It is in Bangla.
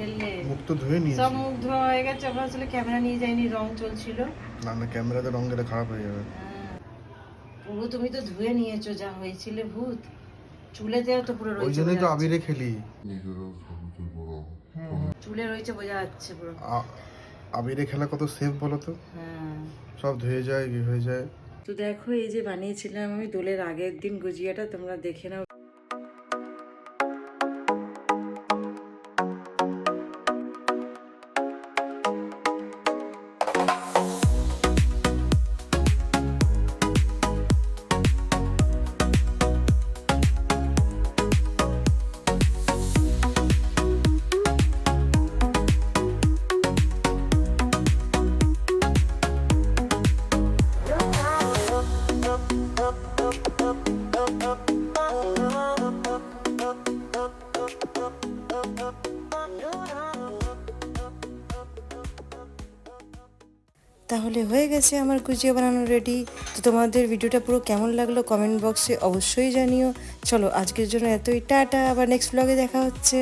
ফেললে? মুখ তো ধুয়ে নিয়েছি। সব মুখ ধোয়া হয়ে গেছে। আমরা আসলে ক্যামেরা নিয়ে যাইনি, রং চলছিল। না না, ক্যামেরাতে রং গেলে খারাপ হয়ে যাবে। পুরো তুমি তো ধুয়ে নিয়েছো, যা হয়েছিল ভূত। চুলেতেও তো পুরো ওই রয়েছে, জন্যই তো বোঝা আবিরে খেলি। যাচ্ছে। চুলে রয়েছে, বোঝা যাচ্ছে পুরো। আবিরে খেলা কত সেফ বলো তো। হ্যাঁ, সব ধুয়ে যায়, কি হয়ে যায়। তো দেখো এই যে বানিয়েছিলাম আমি দোলের আগের দিন গুজিয়াটা, তোমরা দেখে নাও। তাহলে হয়ে গেছে আমার গুজিয়া বানানো রেডি। তো তোমাদের ভিডিওটা পুরো কেমন লাগলো কমেন্ট বক্সে অবশ্যই জানিও। চলো আজকের জন্য এতই, টাটা, আবার নেক্সট ব্লগে দেখা হচ্ছে।